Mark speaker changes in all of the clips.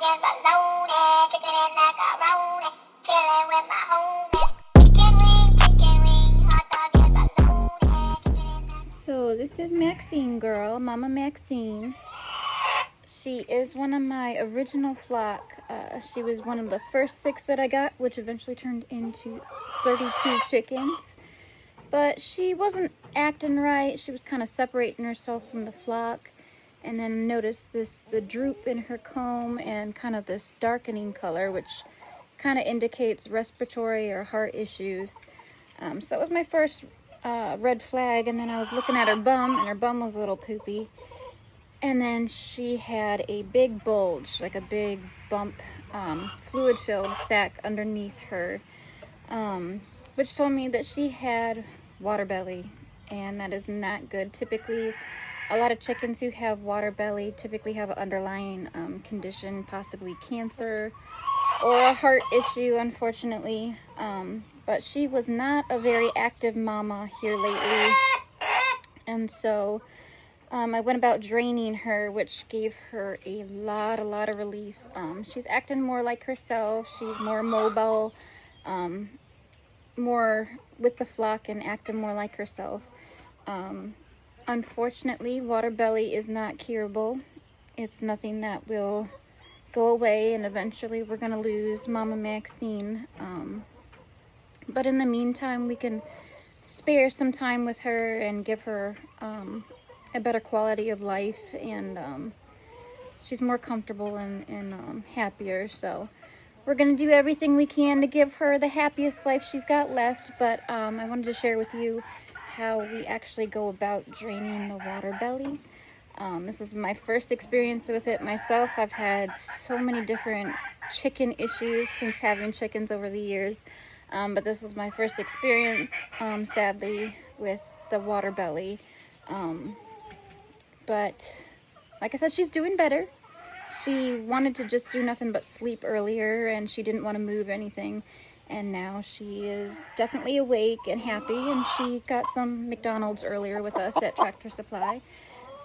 Speaker 1: and bologna, chicken and macaroni, chilling with my homies. Chicken wing, hot dog and bologna, chicken and macaroni. So this is Maxine girl, Mama Maxine. She is one of my original flock. She was one of the first 6 that I got, which eventually turned into 32 chickens. But she wasn't acting right. She was kind of separating herself from the flock. And then noticed the droop in her comb and kind of this darkening color, which kind of indicates respiratory or heart issues. So that was my first red flag. And then I was looking at her bum, and her bum was a little poopy. And then she had a big bulge, like a big bump, fluid-filled sac underneath her, which told me that she had water belly, and that is not good. Typically, a lot of chickens who have water belly typically have an underlying condition, possibly cancer or a heart issue, unfortunately. But she was not a very active mama here lately, and so I went about draining her, which gave her a lot of relief. She's acting more like herself. She's more mobile, more with the flock and acting more like herself. Unfortunately, water belly is not curable. It's nothing that will go away, and eventually we're going to lose Mama Maxine. But in the meantime, we can spare some time with her and give her a better quality of life, and she's more comfortable and happier. So we're going to do everything we can to give her the happiest life she's got left. But I wanted to share with you how we actually go about draining the water belly. This is my first experience with it myself. I've had so many different chicken issues since having chickens over the years, but this was my first experience, sadly, with the water belly. But like I said, she's doing better. She wanted to just do nothing but sleep earlier, and she didn't want to move anything. And now she is definitely awake and happy, and she got some McDonald's earlier with us at Tractor Supply.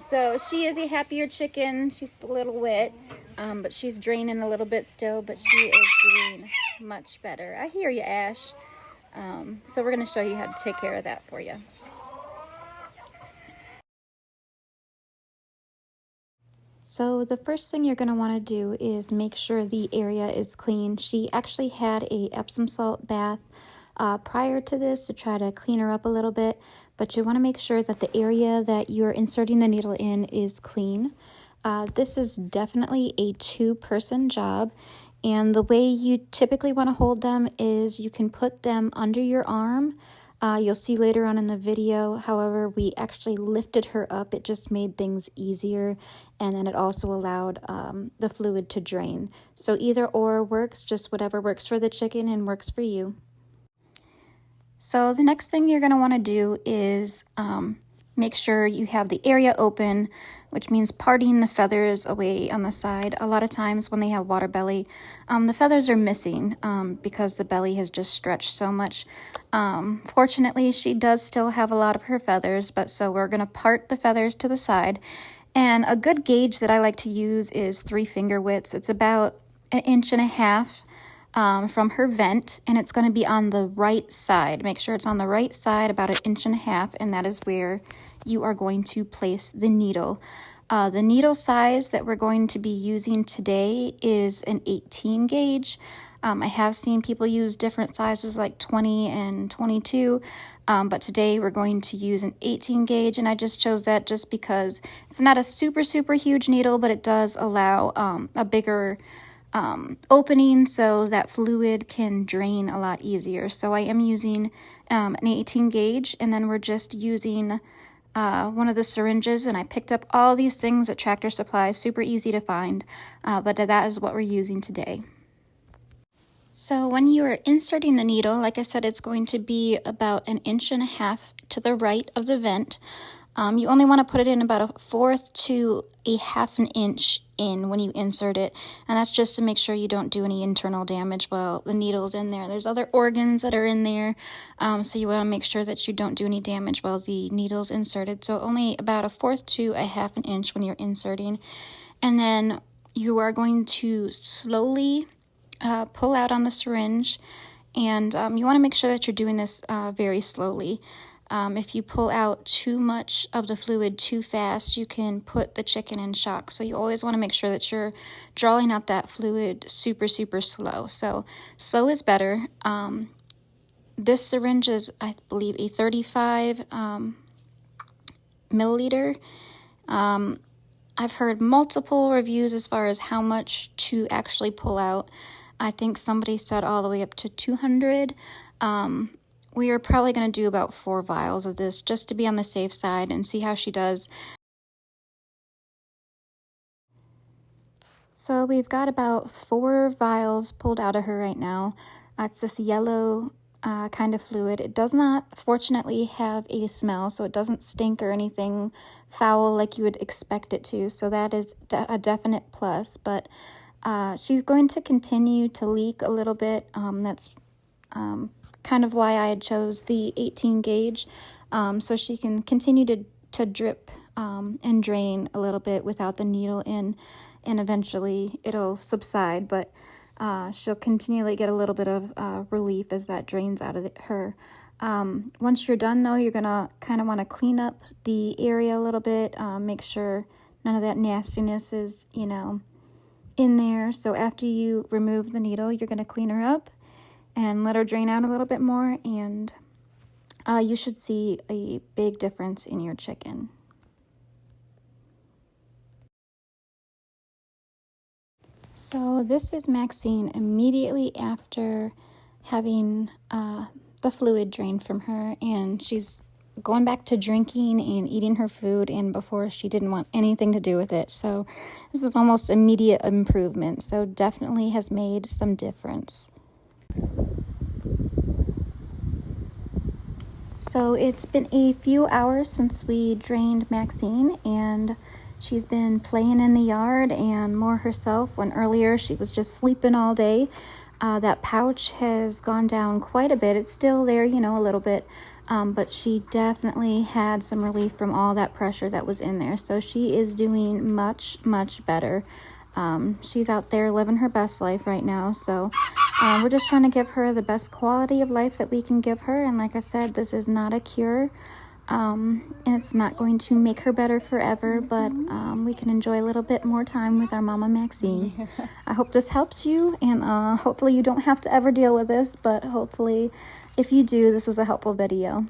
Speaker 1: So she is a happier chicken. She's a little wet, but she's draining a little bit still, but she is doing much better. I hear you, Ash. So we're going to show you how to take care of that for you. So the first thing you're going to want to do is make sure the area is clean. She actually had a Epsom salt bath prior to this to try to clean her up a little bit, but you want to make sure that the area that you're inserting the needle in is clean. This is definitely a 2-person job, and the way you typically want to hold them is you can put them under your arm. You'll see later on in the video, however, we actually lifted her up. It just made things easier, and then it also allowed the fluid to drain. So either or works, just whatever works for the chicken and works for you. So the next thing you're going to want to do is make sure you have the area open, which means parting the feathers away on the side. A lot of times when they have water belly, the feathers are missing because the belly has just stretched so much. Fortunately, she does still have a lot of her feathers, but so we're going to part the feathers to the side. And a good gauge that I like to use is 3 finger widths. It's about 1.5 inches from her vent, and it's going to be on the right side. Make sure it's on the right side, about 1.5 inches, and that is where you are going to place the needle. The needle size that we're going to be using today is an 18 gauge. I have seen people use different sizes like 20 and 22, but today we're going to use an 18 gauge, and I just chose that just because it's not a super huge needle, but it does allow a bigger opening so that fluid can drain a lot easier. So I am using an 18 gauge, and then we're just using one of the syringes, and I picked up all these things at Tractor Supply, super easy to find, but that is what we're using today. So when you are inserting the needle, like I said, it's going to be about 1.5 inches to the right of the vent. You only want to put it in about 1/4 to 1/2 inch in when you insert it, and that's just to make sure you don't do any internal damage while the needle's in there. There's other organs that are in there, so you want to make sure that you don't do any damage while the needle's inserted. So only about 1/4 to 1/2 inch when you're inserting. And then you are going to slowly pull out on the syringe, and you want to make sure that you're doing this very slowly. If you pull out too much of the fluid too fast, you can put the chicken in shock. So you always want to make sure that you're drawing out that fluid super, super slow. So slow is better. This syringe is, I believe, a 35 milliliter. I've heard multiple reviews as far as how much to actually pull out. I think somebody said all the way up to 200. We are probably going to do about 4 vials of this just to be on the safe side and see how she does. So we've got about 4 vials pulled out of her right now. It's this yellow kind of fluid. It does not, fortunately, have a smell, so it doesn't stink or anything foul like you would expect it to. So that is a definite plus. But she's going to continue to leak a little bit. That's kind of why I chose the 18 gauge, so she can continue to drip and drain a little bit without the needle in, and eventually it'll subside, but she'll continually get a little bit of relief as that drains out of her. Once you're done, though, you're gonna kind of want to clean up the area a little bit, make sure none of that nastiness is, in there. So after you remove the needle, you're gonna clean her up and let her drain out a little bit more, and you should see a big difference in your chicken. So this is Maxine immediately after having the fluid drained from her, and she's going back to drinking and eating her food, and before she didn't want anything to do with it. So this is almost immediate improvement, so definitely has made some difference. So it's been a few hours since we drained Maxine, and she's been playing in the yard and more herself, when earlier she was just sleeping all day. That pouch has gone down quite a bit. It's still there, a little bit, but she definitely had some relief from all that pressure that was in there. So she is doing much, much better. She's out there living her best life right now. So we're just trying to give her the best quality of life that we can give her. And like I said, this is not a cure. And it's not going to make her better forever, but we can enjoy a little bit more time with our Mama Maxine. I hope this helps you, and hopefully you don't have to ever deal with this, but hopefully if you do, this was a helpful video.